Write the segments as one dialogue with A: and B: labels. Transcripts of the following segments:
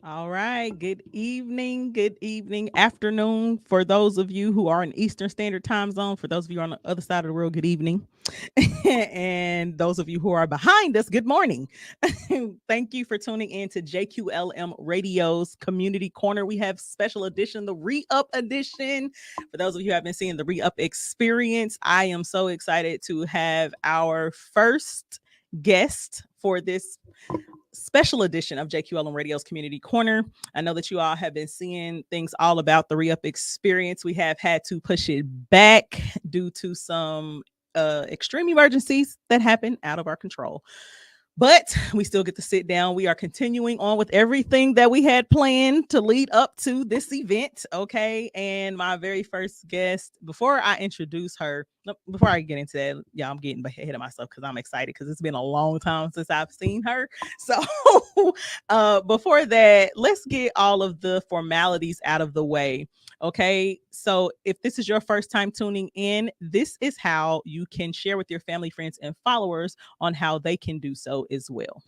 A: All right. Good evening, afternoon for those of you who are in Eastern Standard Time Zone. For those of you on the other side of the world, good evening. And those of you who are behind us, good morning. Thank you for tuning in to JQLM Radio's Community Corner. We have special edition, the Re-Up edition. For those of you who have been seeing the Re-Up experience, I am so excited to have our first guest for this special edition of JQLM Radio's Community Corner. I know that you all have been seeing things all about the re-up experience. We have had to push it back due to some extreme emergencies that happen out of our control. But we still get to sit down. We are continuing on with everything that we had planned to lead up to this event. Okay. And my very first guest, before I introduce her, before I get into that, yeah, I'm getting ahead of myself because I'm excited because it's been a long time since I've seen her. So before that, let's get all of the formalities out of the way. Okay. So if this is your first time tuning in, this is how you can share with your family, friends, and followers on how they can do so as well.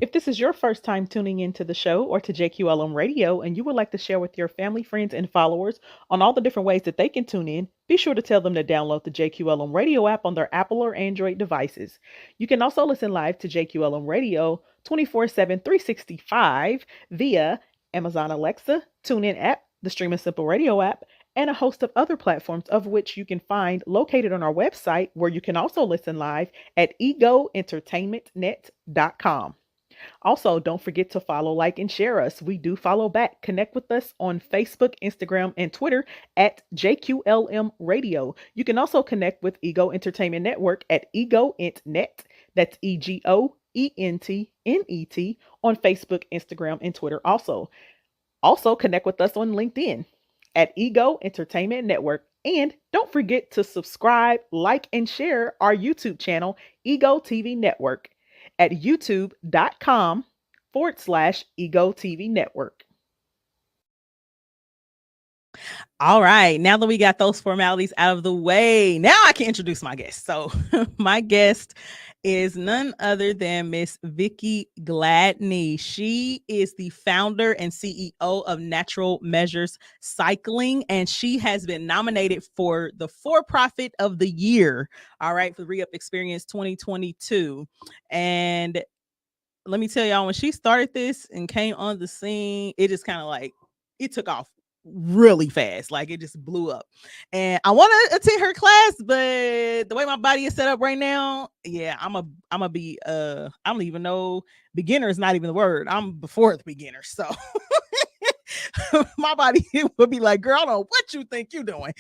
A: If this is your first time tuning into the show or to JQLM Radio and you would like to share with your family, friends, and followers on all the different ways that they can tune in, be sure to tell them to download the JQLM Radio app on their Apple or Android devices. You can also listen live to JQLM Radio 24/7, 365 via Amazon Alexa, TuneIn app, the Stream and Simple Radio app, and a host of other platforms of which you can find located on our website, where you can also listen live at egoentertainmentnet.com. Also, don't forget to follow, like, and share us. We do follow back. Connect with us on Facebook, Instagram, and Twitter at JQLM Radio. You can also connect with Ego Entertainment Network at EgoEntNet. That's EGOENTNET on Facebook, Instagram, and Twitter also. Also, connect with us on LinkedIn at Ego Entertainment Network. And don't forget to subscribe, like, and share our YouTube channel, Ego TV Network, at youtube.com/Ego TV Network. All right. Now that we got those formalities out of the way, now I can introduce my guest. So, my guest is none other than Miss VIKKI Gladney. She is the founder and CEO of Natural Measures Cycling, and she has been nominated for the For-Profit of the Year, all right, for the Re-Up Experience 2022. And let me tell y'all, when she started this and came on the scene, it just kind of like, it took off really fast. Like it just blew up. And I want to attend her class, but the way my body is set up right now, yeah, I'm a be I don't even know, beginner is not even the word. I'm before the beginner. So my body would be like, girl, I don't know what you think you're doing.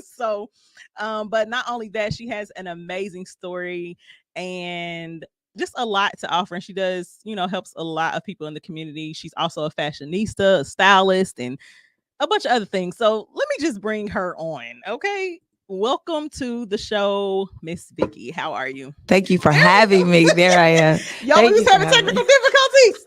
A: So but not only that, she has an amazing story and just a lot to offer. And she does, helps a lot of people in the community. She's also a fashionista, a stylist, and a bunch of other things. So let me just bring her on. Okay. Welcome to the show, Miss VIKKI. How are you?
B: Thank you for having me. There I am.
A: Y'all, we
B: Thank
A: was
B: you for
A: having
B: having
A: technical
B: me.
A: difficulties.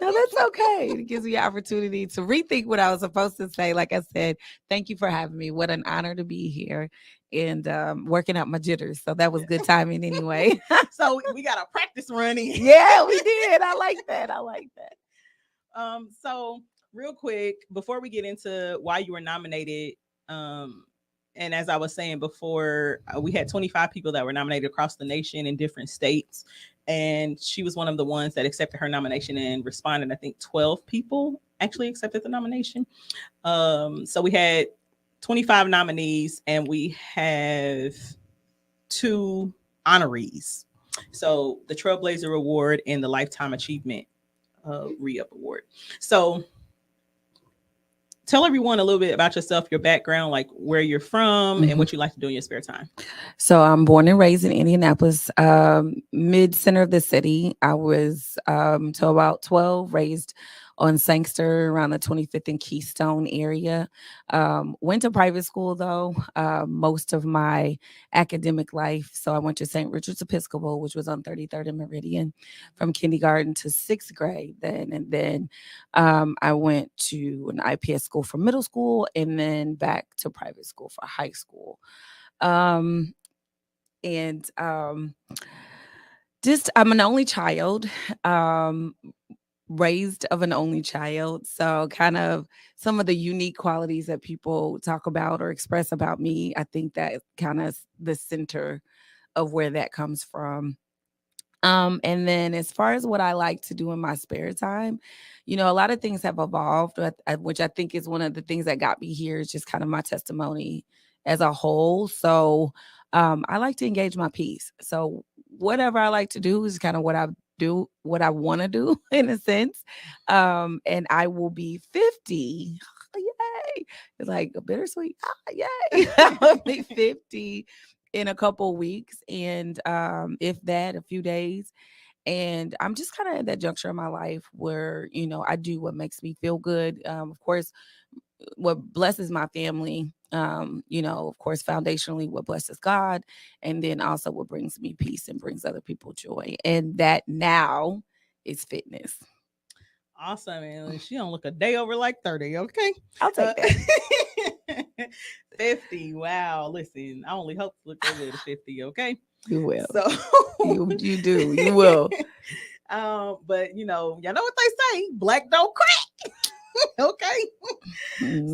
B: No, that's okay. It gives me an opportunity to rethink what I was supposed to say. Like I said, thank you for having me. What an honor to be here and working out my jitters. So that was good timing anyway.
A: So we got a practice running.
B: Yeah, we did. I like that. I like that.
A: So real quick, before we get into why you were nominated, um, and as I was saying before, we had 25 people that were nominated across the nation in different states. And she was one of the ones that accepted her nomination and responded. I think 12 people actually accepted the nomination. So we had 25 nominees and we have two honorees. So the Trailblazer Award and the Lifetime Achievement Re-Up Award. So tell everyone a little bit about yourself, your background, like where you're from and what you like to do in your spare time.
B: So I'm born and raised in Indianapolis, mid center of the city. I was till about 12, raised on Sangster around the 25th and Keystone area. Went to private school though, most of my academic life. So I went to St. Richard's Episcopal, which was on 33rd and Meridian, from kindergarten to 6th grade then. And then I went to an IPS school for middle school and then back to private school for high school. Um, and just I'm an only child. raised of an only child. So, kind of some of the unique qualities that people talk about or express about me, I think that kind of the center of where that comes from. And then as far as what I like to do in my spare time, a lot of things have evolved, which I think is one of the things that got me here is just kind of my testimony as a whole. So I like to engage my peace. So whatever I like to do is kind of what I want to do in a sense. And I will be 50. Yay. It's like a bittersweet. Yay. I'll be 50 in a couple weeks, and if that, a few days. And I'm just kind of at that juncture in my life where I do what makes me feel good. Of course, what blesses my family, of course, foundationally what blesses God, and then also what brings me peace and brings other people joy, and that now is fitness.
A: Awesome. And she don't look a day over like 30. Okay.
B: I'll
A: Uh,
B: take that.
A: 50. Wow. Listen, I only hope to look that good at 50. Okay.
B: You will.
A: So,
B: You do. You will.
A: but y'all know what they say, black don't crack. Okay.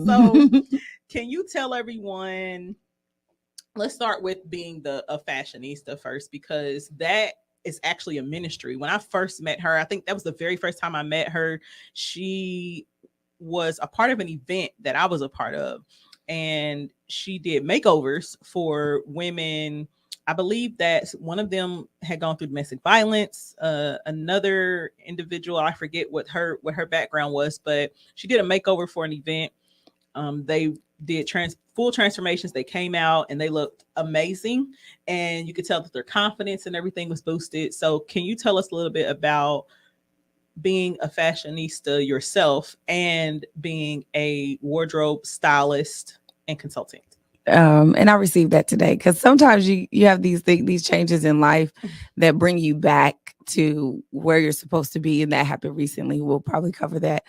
A: So,
B: Mhm.
A: can you tell everyone, let's start with being a fashionista first, because that is actually a ministry. When I first met her, I think that was the very first time I met her. She was a part of an event that I was a part of, and she did makeovers for women. I believe that one of them had gone through domestic violence. Another individual, I forget what her background was, but she did a makeover for an event. They did full transformations. They came out and they looked amazing, and you could tell that their confidence and everything was boosted. So, can you tell us a little bit about being a fashionista yourself and being a wardrobe stylist and consultant?
B: And I received that today because sometimes you have these changes in life that bring you back to where you're supposed to be, and that happened recently. We'll probably cover that.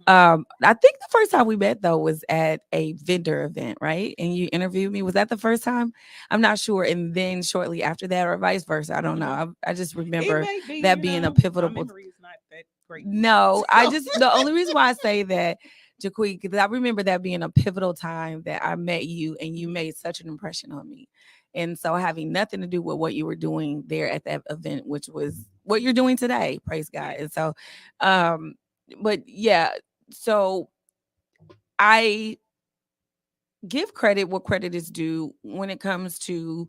B: I think the first time we met though was at a vendor event, right? And you interviewed me. Was that the first time? I'm not sure. And then shortly after that, or vice versa, I don't know.
A: Mm-hmm.
B: I just
A: It
B: remember
A: may be,
B: that being a
A: my
B: pivotal.
A: memory is not that great.
B: No, I
A: So,
B: just the only reason why I say that, Jaquie, because I remember that being a pivotal time that I met you and you
A: mhm,
B: made such an impression on me. And so having nothing to do with what you were doing there at that event, which was what you're doing today, praise God.
A: yes.
B: And so um, but yeah, so I give credit what credit is due when it comes to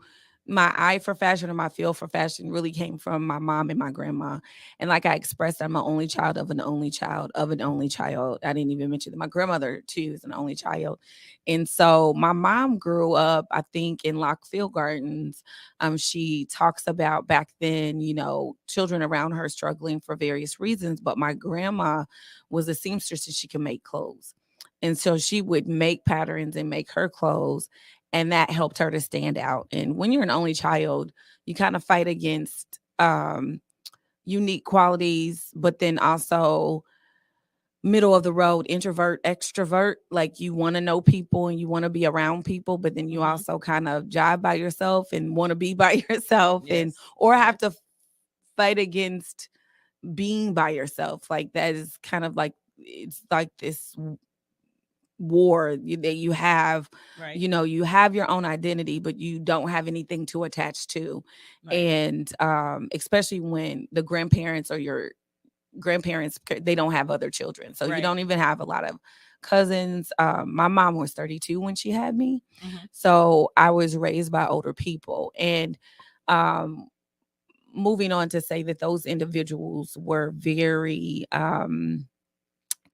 B: my eye for fashion or my feel for fashion really came from my mom and my grandma. And like I expressed, I'm an only child of an only child of an only child. I didn't even mention that my grandmother too is an only child. And so my mom grew up, I think, in Lockfield Gardens. She talks about back then, children around her struggling for various reasons, but my grandma was a seamstress and she could make clothes. And so she would make patterns and make her clothes, and that helped her to stand out. And when you're an only child, you kind of fight against unique qualities, but then also middle of the road, introvert, extrovert. Like you want to know people and you want to be around people, but then you
A: Hmm.
B: also kind of jive by yourself and want to be by yourself, and
A: Yes.
B: or have to
A: Yes.
B: fight against being by yourself. Like that is kind of like it's like this war that you have.
A: Right.
B: You have your own identity but you don't have anything to attach to.
A: Right.
B: And especially when the grandparents or your grandparents, they don't have other children, so you
A: Right.
B: don't even have a lot of cousins. My mom was 32 when she had me,
A: Hmm.
B: so I was raised by older people. And um moving on to say that those individuals were very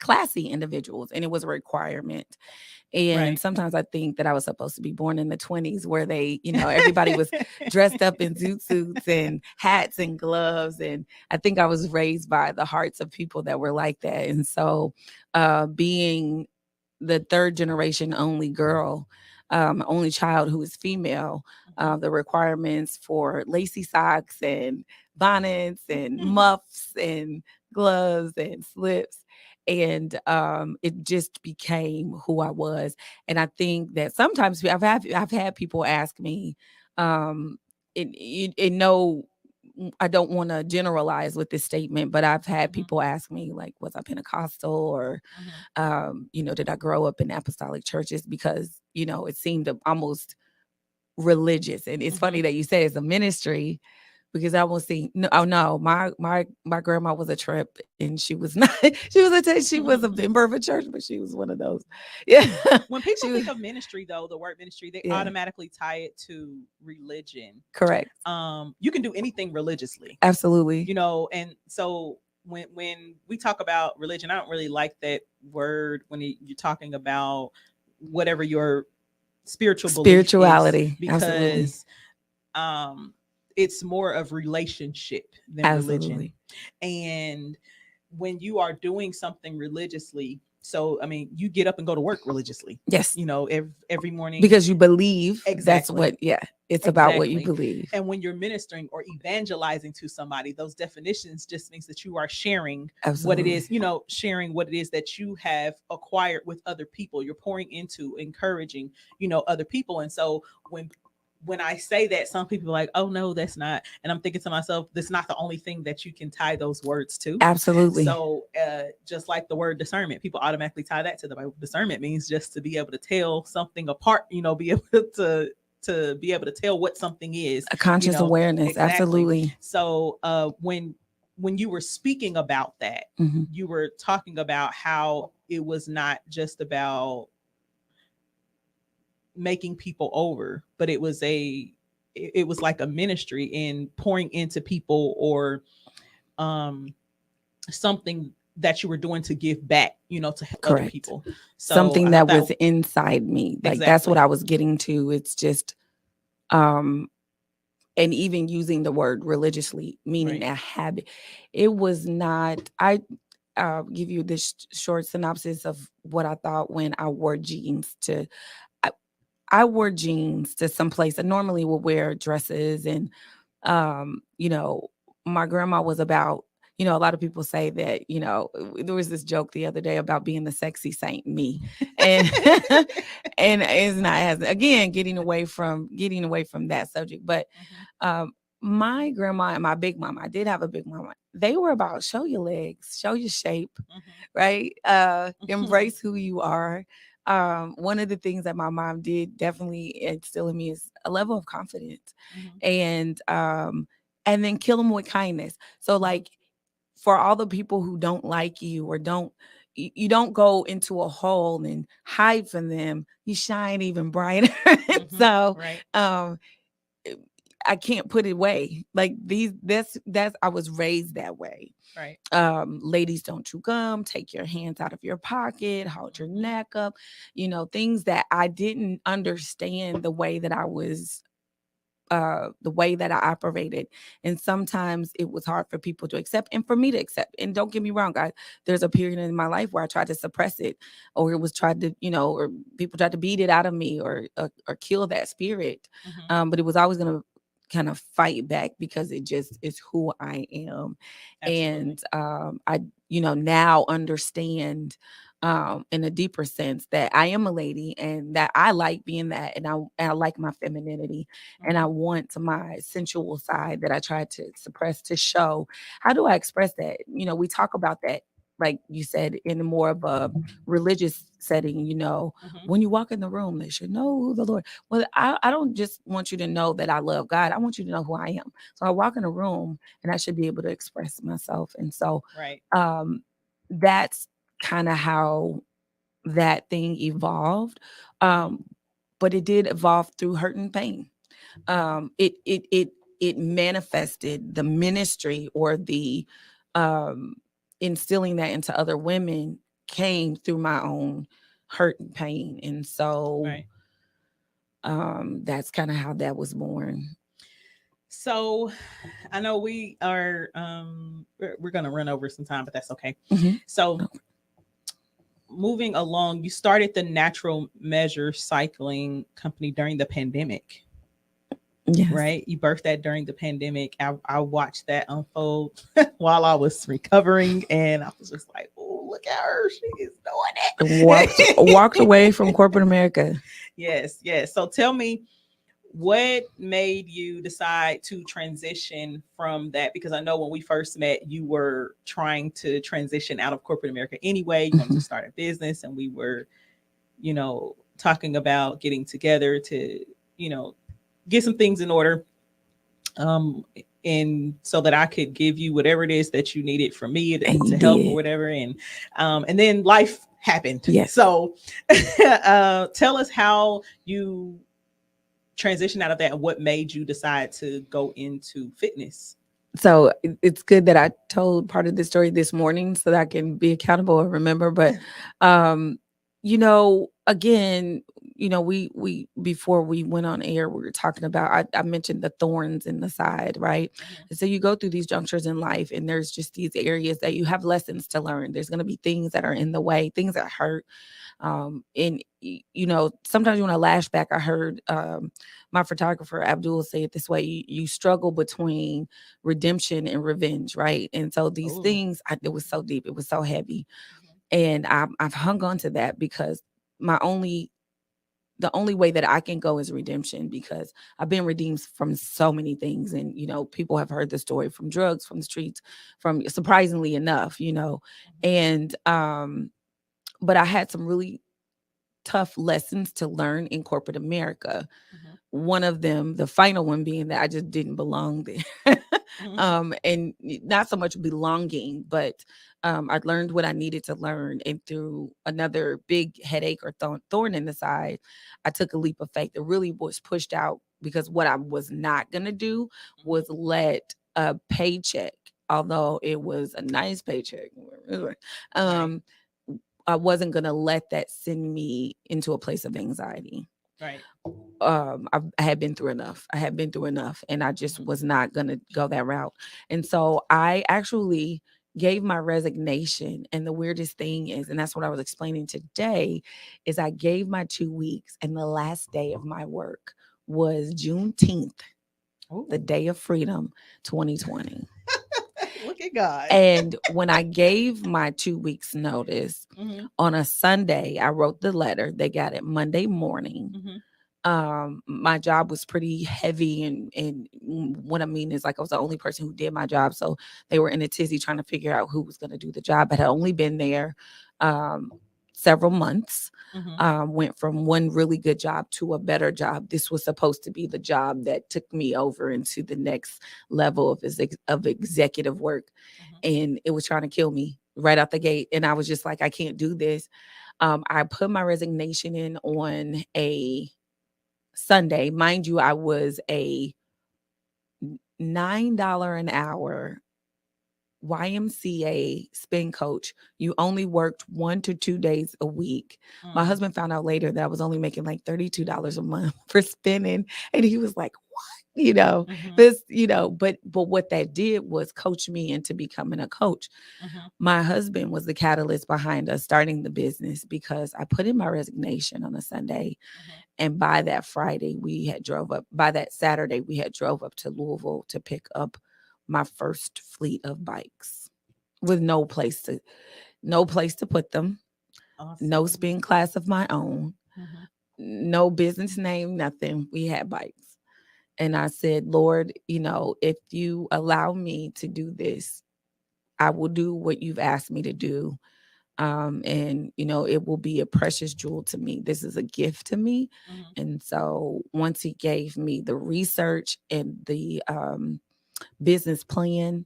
B: classy individuals, and it was a requirement. And
A: Right.
B: sometimes I think that I was supposed to be born in the 20s where they, everybody was dressed up in zoot suits and hats and gloves. And I think I was raised by the hearts of people that were like that. And so being the third generation only girl, only child who is female,
A: Mhm.
B: the requirements for lacy socks and bonnets and muffs and gloves and slips. And it just became who I was. And I think that sometimes I've had people ask me, in no I don't want to generalize with this statement, but I've had
A: Mhm.
B: people ask me, like, was I Pentecostal, or
A: Mhm.
B: did I grow up in apostolic churches? Because, it seemed almost religious. And it's funny
A: Mhm.
B: that you say it's a ministry, because I won't see. No, oh no, my grandma was a trip, and she was not. She was a member of a church, but she was one of those. Yeah,
A: When people
B: she was.
A: think of ministry, though, the word ministry, they
B: Yeah,
A: automatically tie it to religion.
B: correct.
A: You can do anything religiously,
B: Absolutely.
A: and so when we talk about religion, I don't really like that word when you're talking about whatever your spiritual belief is,
B: Spirituality. Absolutely.
A: because um it's more of relationship than religion.
B: Absolutely.
A: And when you are doing something religiously, so I mean, you get up and go to work religiously,
B: Yes.
A: every morning.
B: Because you believe. That's
A: Exactly.
B: what, yeah, it's about what you
A: Exactly.
B: believe.
A: And when you're ministering or evangelizing to somebody, those definitions just means that you are sharing what it
B: Absolutely.
A: is, sharing what it is that you have acquired with other people. You're pouring into encouraging, other people. And so when I say that, some people are like, oh no, that's not. And I'm thinking to myself, that's not the only thing that you can tie those words to.
B: Absolutely.
A: So just like the word discernment, people automatically tie that to the Bible. Discernment means just to be able to tell something apart, be able to be able to tell what something is,
B: A conscious awareness.
A: exactly.
B: Absolutely.
A: So when you were speaking about that,
B: Mhm.
A: you were talking about how it was not just about making people over, but it was like a ministry in pouring into people, or um something that you were doing to give back, to other
B: Correct.
A: people. So I
B: Something
A: thought
B: that
A: that
B: was inside me. Like, that's what
A: exactly.
B: I was getting to. It's just, um, and even using the word religiously, meaning
A: Right.
B: a habit. It was not, give you this short synopsis of what I thought when I wore jeans to, I, I wore jeans to some place. I normally would wear dresses, and um, you know, my grandma was about, a lot of people say that, there was this joke the other day about being the sexy saint, me. And and it's not, as again, getting away from that subject. But
A: Mhm.
B: um my grandma and my big mama, I did have a big mama, they were about show your legs, show your shape, right?
A: Mhm.
B: Embrace who you are. One of the things that my mom did definitely instill in me is a level of confidence,
A: Mhm.
B: and then kill them with kindness. So,
A: Mhm.
B: like, for all the people who don't like you, or you don't go into a hole and hide from them, you shine even brighter.
A: Mhm.
B: So,
A: Right.
B: um I can't put it away. Like, that's I was raised that way.
A: Right.
B: Ladies, don't chew gum, take your hands out of your pocket, hold your
A: Mhm.
B: neck up, things that I didn't understand, the way that I operated. And sometimes it was hard for people to accept, and for me to accept. And don't get me wrong, guys, there's a period in my life where I tried to suppress it, or it was tried to, or people tried to beat it out of me, or kill that spirit.
A: Mhm.
B: But it was always going to kind of fight back, because it just is who I am.
A: Absolutely.
B: And I, now understand, in a deeper sense, that I am a lady, and that I like being that, and I like my femininity, and I
A: Mhm.
B: want my sensual side that I try to suppress to show. How do I express that? We talk about that, like you said, in more of a religious setting.
A: Mhm.
B: When you walk in the room, they should know who the Lord. Well, I don't just want you to know that I love God. I want you to know who I am. So I walk in a room, and I should be able to express myself. And so
A: Right.
B: um, that's kind of how that thing evolved.
A: Mhm.
B: Um, but it did evolve through hurt and pain.
A: Mhm.
B: It manifested, the ministry, or the um instilling that into other women, came through my own hurt and pain. And so
A: Right.
B: that's kind of how that was born.
A: So I know we're gonna run over some time, but that's okay.
B: Mhm.
A: So moving along, you started the Natural Measure Cycling Company during the pandemic,
B: Yes.
A: right? You birthed that during the pandemic. I watched that unfold while I was recovering, and I was just like, "Oh, look at her! She is doing
B: Walked
A: it."
B: walked away from corporate America.
A: Yes, yes. So tell me, what made you decide to transition from that? Because I know when we first met, you were trying to transition out of corporate America anyway. You wanted to
B: Mhm.
A: start a business, and we were, talking about getting together to, get some things in order. Um, and so that I could give you whatever it is that you needed from me
B: And you
A: to help or
B: did.
A: whatever. And then life happened.
B: Yes.
A: So, tell us how you transition out of that and what made you decide to go into fitness.
B: So it's good that I told part of the story this morning so that I can be accountable and remember. But um, again, we before we went on air, we were talking about I mentioned the thorns in the side, right?
A: Mhm.
B: And so you go through these junctures in life and there's just these areas that you have lessons to learn. There's gonna be things that are in the way, things that hurt. Sometimes you want to lash back. I heard my photographer Abdul say it this way: you struggle between redemption and revenge, right? And so these
A: Oh.
B: things, it was so deep, it was so heavy,
A: Mhm.
B: and I've hung on to that because my only the only way that I can go is redemption, because I've been redeemed from so many things. And, people have heard the story from drugs, from the streets, from, surprisingly enough, and, but I had some really tough lessons to learn in corporate America.
A: Mhm.
B: One of them, the final one, being that I just didn't belong there.
A: Mhm.
B: And not so much belonging, but I learned what I needed to learn. And through another big headache or thorn in the side, I took a leap of faith that really was pushed out, because what I was not going to do
A: Mhm.
B: was let a paycheck, although it was a nice paycheck,
A: Right.
B: um, I wasn't going to let that send me into a place of anxiety.
A: Right.
B: I had been through enough. I had been through enough, and I just
A: Mhm.
B: was not going to go that route. And so I actually gave my resignation. And the weirdest thing is, and that's what I was explaining today, is I gave my 2 weeks, and the last day of my work was Juneteenth, the
A: Oh.
B: day of freedom, 2020.
A: Look at God.
B: And when I gave my 2 weeks notice
A: Mhm.
B: on a Sunday, I wrote the letter. They got it Monday morning.
A: Mhm.
B: My job was pretty heavy, and what I mean is, like, I was the only person who did my job, so they were in a tizzy trying to figure out who was going to do the job. I had only been there um, several months.
A: Mhm.
B: Went from one really good job to a better job. This was supposed to be the job that took me over into the next level of executive work,
A: Mhm.
B: and it was trying to kill me right out the gate. And I was just like, I can't do this. I put my resignation in on a Sunday. Mind you, I was a $9 an hour YMCA spin coach. You only worked 1 to 2 days a week. My
A: Mm.
B: husband found out later that I was only making like $32 a month for spinning. And he was like, what?
A: Mhm.
B: But what that did was coach me into becoming a coach.
A: Mhm.
B: My husband was the catalyst behind us starting the business, because I put in my resignation on a Sunday.
A: Mhm.
B: And by that Saturday, we had drove up to Louisville to pick up my first fleet of bikes with no place to put them, no
A: Awesome.
B: spin class of my own,
A: Mhm.
B: no business name, nothing. We had bikes. And I said, Lord, if you allow me to do this, I will do what you've asked me to do. And it will be a precious jewel to me. This is a gift to me.
A: Mhm.
B: And so once he gave me the research and the business plan,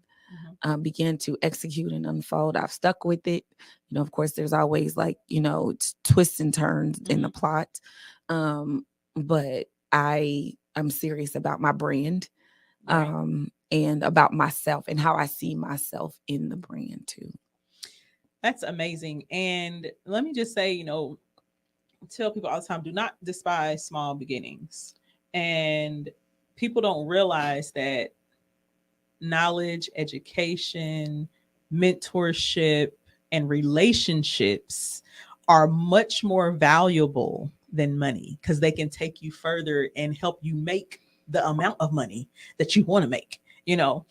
A: Mhm.
B: began to execute and unfold, I've stuck with it. Of course, there's always, like, twists and turns in the
A: Mhm.
B: plot. um, but I'm serious about my brand,
A: Right.
B: and about myself and how I see myself in the brand too.
A: That's amazing. And let me just say, tell people all the time, do not despise small beginnings. And people don't realize that knowledge, education, mentorship, and relationships are much more valuable than money, because they can take you further and help you make the amount of money that you want to make, you know.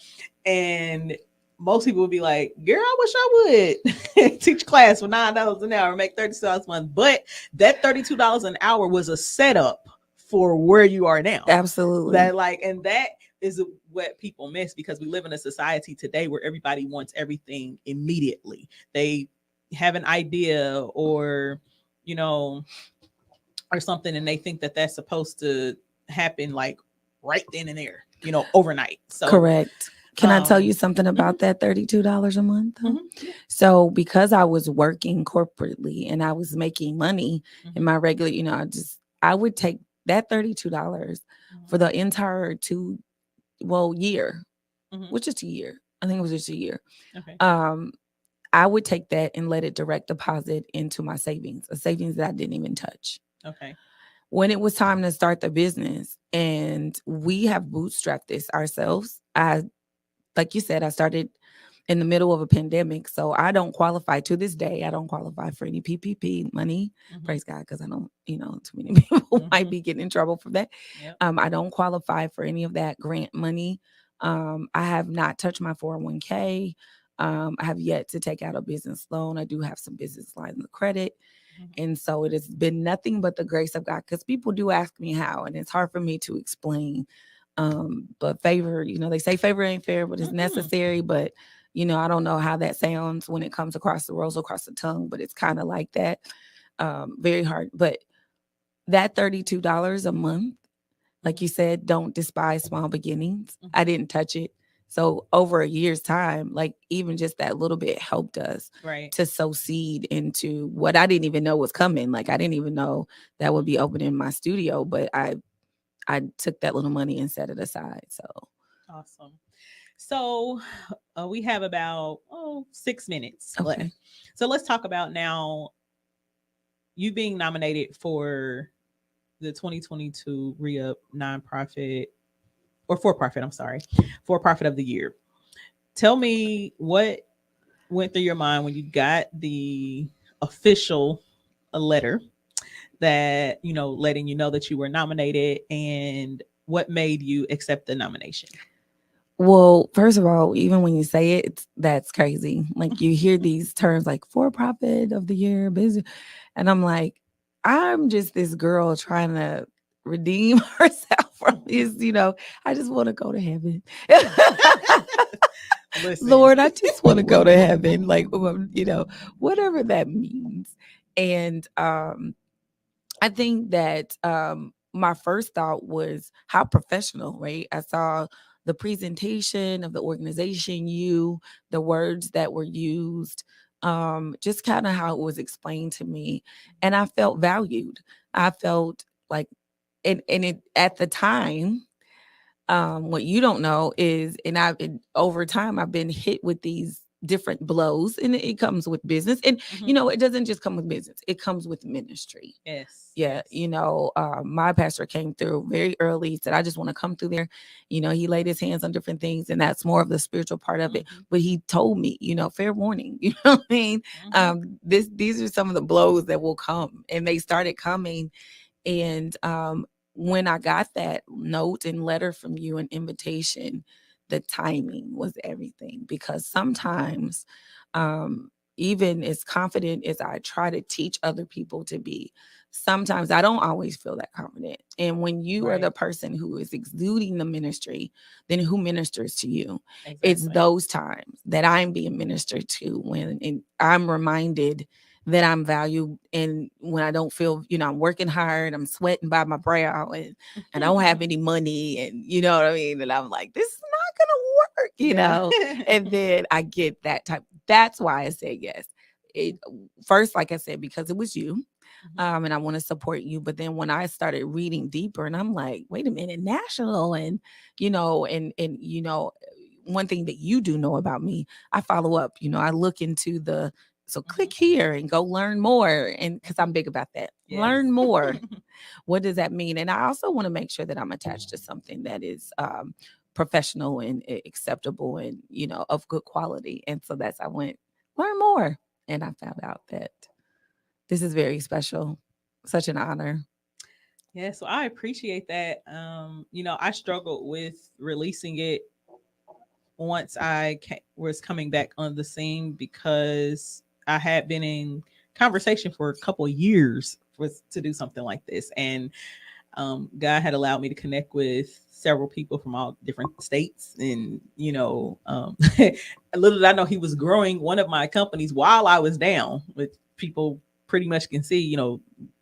A: And most people would be like, girl, I wish I would teach class for $9 an hour, make $32 a month. But that $32 an hour was a setup for where you are now.
B: Absolutely.
A: That like, and that is what people miss, because we live in a society today where everybody wants everything immediately. They have an idea, or you know, or something, and they think that that's supposed to happen like right then and there, overnight. So
B: Correct. Can I tell
A: um
B: you something
A: mhm,
B: about that $32 a month though?
A: yeah,
B: So because I was working corporately and I was making money in
A: mhm,
B: my regular, I would take that $32
A: mhm,
B: for the entire year,
A: mhm.
B: which is a year. I think it was just a year.
A: Okay.
B: Um, I would take that and let it direct deposit into my savings, a savings that I didn't even touch.
A: Okay.
B: When it was time to start the business, and we have bootstrapped this ourselves, like you said, I started in the middle of a pandemic. So I don't qualify to this day. I don't qualify for any PPP money.
A: Mhm,
B: Praise God, because I don't, too many people might
A: mhm.
B: be getting in trouble for that.
A: Yep.
B: I don't qualify for any of that grant money. I have not touched my 401k. I have yet to take out a business loan. I do have some business lines of credit.
A: Mhm,
B: And so it has been nothing but the grace of God, because people do ask me how, and it's hard for me to explain. But favor, they say favor ain't fair, but it's
A: mhm.
B: necessary. But I don't know how that sounds when it comes across the rolls across the tongue, but it's kind of like that. Very hard. But that $32 a month, like
A: Mhm,
B: you said, don't despise small beginnings. I
A: mhm.
B: didn't touch it. So over a year's time, like even just that little bit helped us
A: Right.
B: to sow seed into what I didn't even know was coming. Like I didn't even know that would be opening my studio, but I took that little money and set it aside. So
A: Awesome. So we have about 6 minutes left.
B: okay.
A: So let's talk about now you being nominated for the 2022 REUP nonprofit or for profit. I'm sorry, for profit of the year. Tell me what went through your mind when you got the official letter that letting you know that you were nominated, and what made you accept the nomination.
B: Well, first of all, even when you say it, that's crazy. Like you hear these terms like for profit of the year, business, and I'm like, I'm just this girl trying to redeem herself from this. I just want to go to heaven.
A: Listen.
B: Lord, I just want to go to heaven, like whatever that means. And I think that my first thought was how professional, right? I saw the presentation of the organization, the words that were used, just kind of how it was explained to me. And I felt valued. I felt like, and it at the time, what you don't know is, over time I've been hit with these different blows, and it comes with business, and
A: Mhm.
B: it doesn't just come with business, it comes with ministry.
A: Yes,
B: Yeah,
A: yes.
B: my pastor came through very early. He said, I just want to come through there. He laid his hands on different things, and that's more of the spiritual part of it.
A: Mhm,
B: But he told me, fair warning, you know what I mean?
A: mhm,
B: These are some of the blows that will come, and they started coming. And when I got that note and letter from you, an invitation, the timing was everything, because sometimes, even as confident as I try to teach other people to be, sometimes I don't always feel that confident. And when you are
A: right.
B: the person who is exuding the ministry, then who ministers to you? It's
A: Exactly.
B: those times that I'm being ministered to, when and I'm reminded that I'm valued. And when I don't feel, I'm working hard, I'm sweating by my brow, and I don't have any money, and you know what I mean? And I'm like, this is not gonna work,
A: Yeah.
B: And then I get that type. That's why I said yes. It first, like I said, because it was you.
A: Mhm.
B: And I want to support you. But then when I started reading deeper, and I'm like, wait a minute, national, and one thing that you do know about me, I follow up. I look into the so
A: Mhm.
B: click here and go learn more. And because I'm
A: Mhm.
B: big about that,
A: Yes.
B: learn more. What does that mean? And I also want to make sure that I'm attached to something that is professional and acceptable, and of good quality. And so that's I went learn more, and I found out that this is very special, such an honor.
A: Yeah, so I appreciate that. I struggled with releasing it once was coming back on the scene, because I had been in conversation for a couple of years to do something like this, and God had allowed me to connect with several people from all different states, and little did I know he was growing one of my companies while I was down. With people pretty much can see,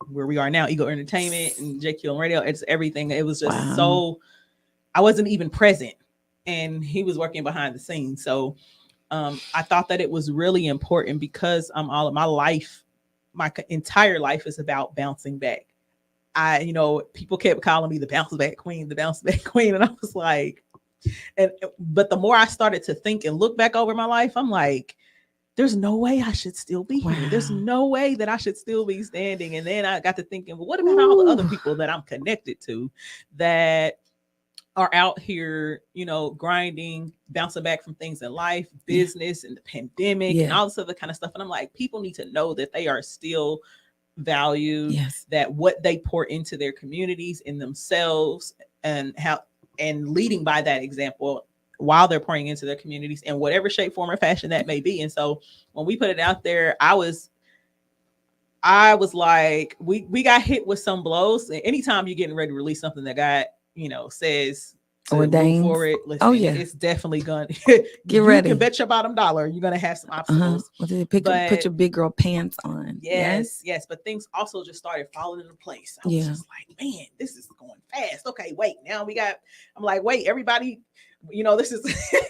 A: where we are now, Ego Entertainment and JQLM Radio. It's everything. It was just
B: Wow.
A: so I wasn't even present, and he was working behind the scenes. So I thought that it was really important because all of my life, my entire life is about bouncing back. People kept calling me the bounce back queen, the bounce back queen. And I was like, but the more I started to think and look back over my life, I'm like, there's no way I should still be here. There's
B: Wow.
A: no way that I should still be standing. And then I got to thinking, well, what about all the other people that I'm connected to that are out here, grinding, bouncing back from things in life, business, and the pandemic, and all this other kind of stuff. And I'm like, people need to know that they are still valued,
B: Yes.
A: that what they pour into their communities, in themselves, and how, and leading by that example while they're pouring into their communities in whatever shape, form, or fashion that may be. And so when we put it out there, I was like, we got hit with some blows. Anytime you're getting ready to release something that God, says to move
B: Ordains.
A: forward, listen,
B: Oh yeah.
A: it's definitely gonna
B: Get ready.
A: You can bet your bottom dollar you're gonna have some obstacles.
B: Put your big girl pants on.
A: Yes. But things also just started falling into place. I was just like, man, this is going fast. Okay, wait, now I'm like, wait, everybody, this is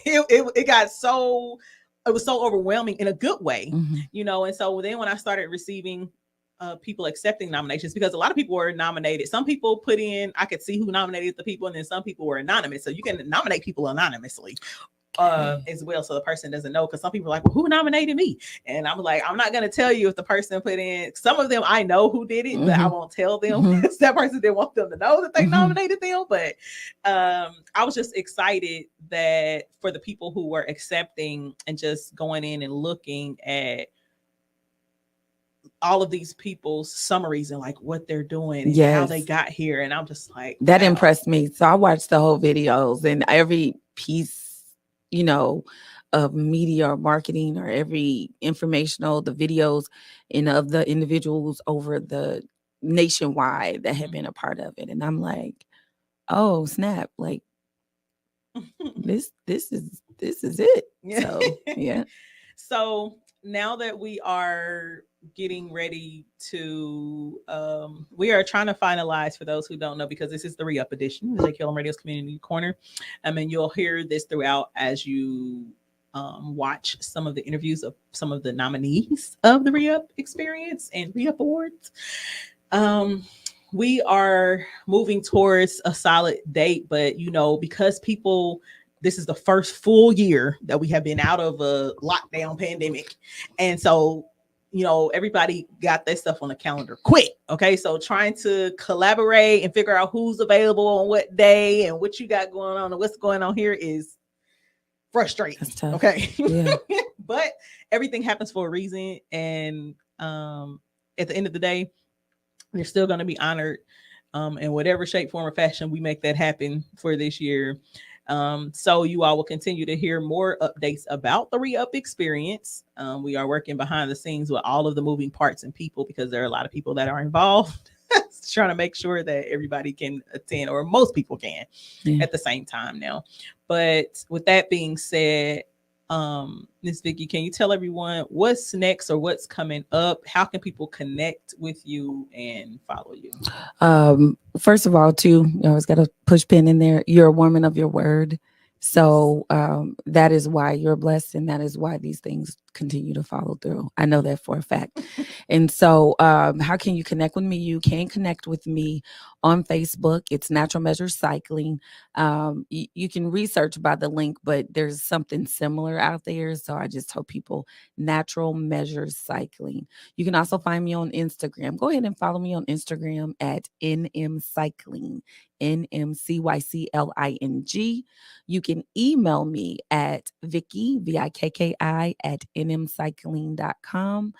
A: it got so, it was so overwhelming in a good way, and so then when I started receiving people accepting nominations, because a lot of people were nominated. Some people put in, I could see who nominated the people, and then some people were anonymous. So you can nominate people anonymously as well, so the person doesn't know. Because some people are like, well, who nominated me? And I'm like, I'm not going to tell you if the person put in. Some of them I know who did it, but I won't tell them. That person didn't want them to know that they nominated them. But I was just excited that for the people who were accepting and just going in and looking at all of these people's summaries and like what they're doing and how they got here. And I'm just like,
B: that impressed me. So I watched the whole videos, and every piece, of media or marketing, or every informational, the videos and of the individuals over the nationwide that had been a part of it. And I'm like, oh snap, like this is it. So yeah.
A: So now that we are getting ready to we are trying to finalize, for those who don't know, because this is the re-up edition, the JQLM Radio's Community Corner. And you'll hear this throughout as you watch some of the interviews of some of the nominees of the re-up experience and re-up awards. We are moving towards a solid date, but because people, this is the first full year that we have been out of a lockdown pandemic. And so, everybody got their stuff on the calendar quick. Okay. So trying to collaborate and figure out who's available on what day and what you got going on and what's going on here is frustrating.
B: That's tough.
A: Okay.
B: Yeah.
A: But everything happens for a reason. And at the end of the day, you're still going to be honored in whatever shape, form, or fashion we make that happen for this year. So you all will continue to hear more updates about the re-up experience. We are working behind the scenes with all of the moving parts and people, because there are a lot of people that are involved. Trying to make sure that everybody can attend, or most people can at the same time now. But with that being said, Ms. Vikki, can you tell everyone what's next or what's coming up? How can people connect with you and follow you?
B: First of all, too, you always got to push pin in there. You're a woman of your word. So that is why you're blessed, and that is why these things continue to follow through. I know that for a fact. And so how can you connect with me? You can connect with me on Facebook. It's Natural Measure Cycling. You can research by the link, but there's something similar out there. So I just tell people Natural Measure Cycling. You can also find me on Instagram. Go ahead and follow me on Instagram at NM Cycling. NMCYCLING. You can email me at Vikki, VIKKI at nmcycling.com.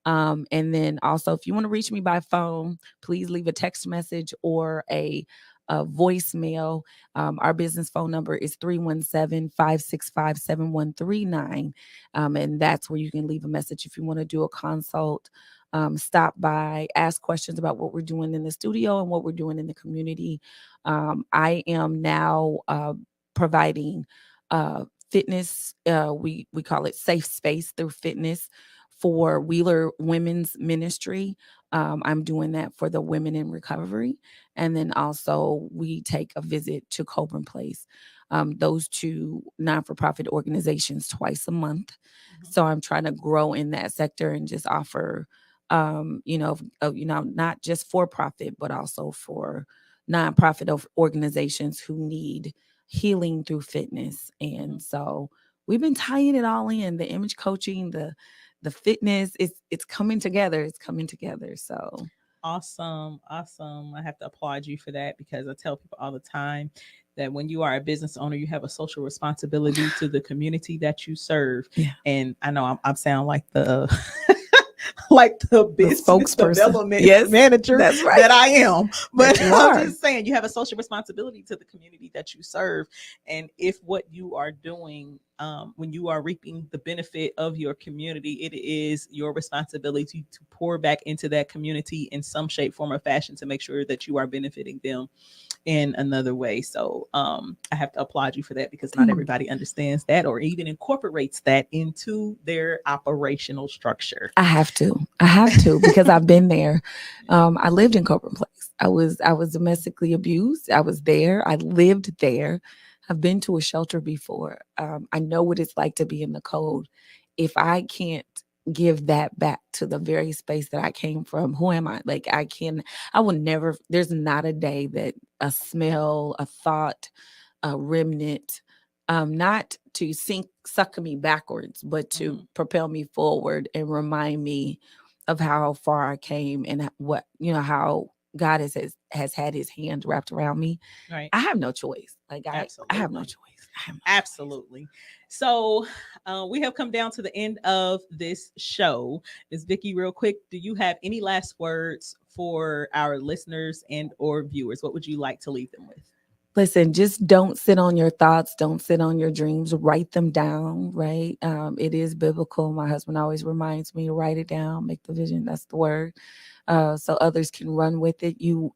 B: And then also, if you want to reach me by phone, please leave a text message or a voicemail. Our business phone number is 317-565-7139. And that's where you can leave a message if you want to do a consult stop by, ask questions about what we're doing in the studio and what we're doing in the community. I am now providing fitness. We call it safe space through fitness for Wheeler Women's Ministry. I'm doing that for the women in recovery. And then also we take a visit to Coburn Place, those two non-for-profit organizations twice a month.
A: Mhm.
B: So I'm trying to grow in that sector and just offer, not just for profit, but also for nonprofit organizations who need healing through fitness. And so we've been tying it all in, the image coaching, the fitness, it's coming together. It's coming together. So
A: Awesome. Awesome. I have to applaud you for that because I tell people all the time that when you are a business owner, you have a social responsibility to the community that you serve.
B: yeah,
A: And I know I'm sound like the like the
B: the
A: business
B: spokesperson.
A: development
B: Yes,
A: manager
B: that's right.
A: that I am. But
B: That you
A: I'm
B: are.
A: just saying you have a social responsibility to the community that you serve. And if what you are doing when you are reaping the benefit of your community, it is your responsibility to pour back into that community in some shape, form, or fashion to make sure that you are benefiting them in another way. So I have to applaud you for that because not everybody understands that or even incorporates that into their operational structure.
B: I have to. I have to because I've been there. I lived in Coburn Place. I was domestically abused. I was there. I lived there. I've been to a shelter before. I know what it's like to be in the cold. If I can't give that back to the very space that I came from, who am I? Like I will never, there's not a day that a smell, a thought, a remnant, not to suck me backwards, but to propel me forward and remind me of how far I came and what, how God has had his hand wrapped around me.
A: Right.
B: I have no choice. Like I have no
A: Absolutely.
B: choice. I have no choice.
A: Absolutely. So we have come down to the end of this show. Ms. Vicki, real quick, do you have any last words for our listeners and or viewers? What would you like to leave them with?
B: Listen, just don't sit on your thoughts. Don't sit on your dreams. Write them down, right? It is biblical. My husband always reminds me to write it down, make the vision. That's the word. So others can run with it. You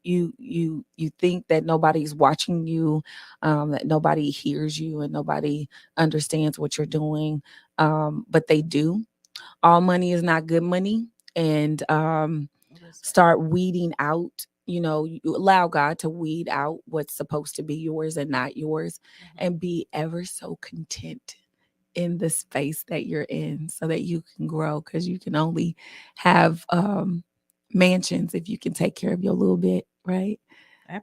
B: think that nobody's watching you, that nobody hears you, and nobody understands what you're doing, but they do. All money is not good money, and start weeding out. You allow God to weed out what's supposed to be yours and not yours, and be ever so content in the space that you're in so that you can grow, because you can only have mansions if you can take care of your little bit, right?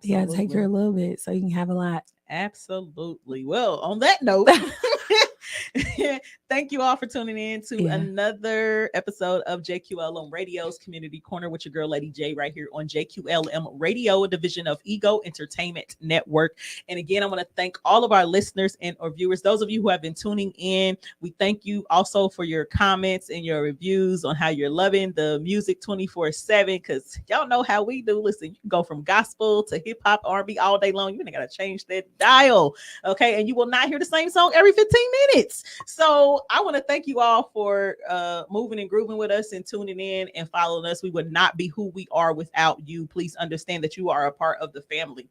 B: You gotta take care
A: Absolutely.
B: of a little bit so you can have a lot.
A: Absolutely. Well, on that note, thank you all for tuning in to
B: Yeah.
A: another episode of JQLM Radio's Community Corner with your girl, Lady J, right here on JQLM Radio, a division of Ego Entertainment Network. And again, I want to thank all of our listeners and or viewers, those of you who have been tuning in. We thank you also for your comments and your reviews on how you're loving the music 24/7, because y'all know how we do. Listen, you can go from gospel to hip hop, R&B all day long. You ain't got to change that dial, okay? And you will not hear the same song every 15 minutes. So I want to thank you all for moving and grooving with us and tuning in and following us. We would not be who we are without you. Please understand that you are a part of the family.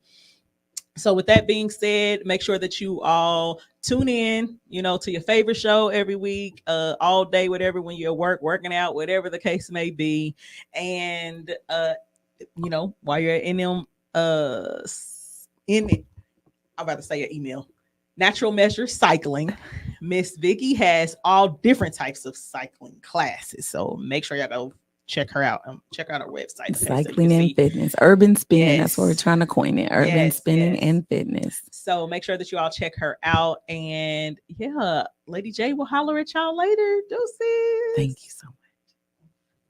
A: So with that being said, make sure that you all tune in, to your favorite show every week, all day, whatever, when you're at work, working out, whatever the case may be. And while you're in them in I'm about to say your email. Natural Measure Cycling. Miss Vicki has all different types of cycling classes. So make sure y'all go check her out. Check out her website. Okay, so you
B: Cycling
A: can
B: and
A: see.
B: fitness, urban spinning. That's what we're
A: Yes.
B: trying to coin it. Urban
A: Yes,
B: spinning
A: yes.
B: and fitness.
A: So make sure that you all check her out. And yeah, Lady J will holler at y'all later. Deuces.
B: Thank you so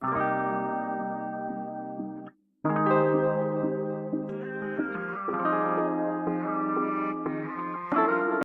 B: much.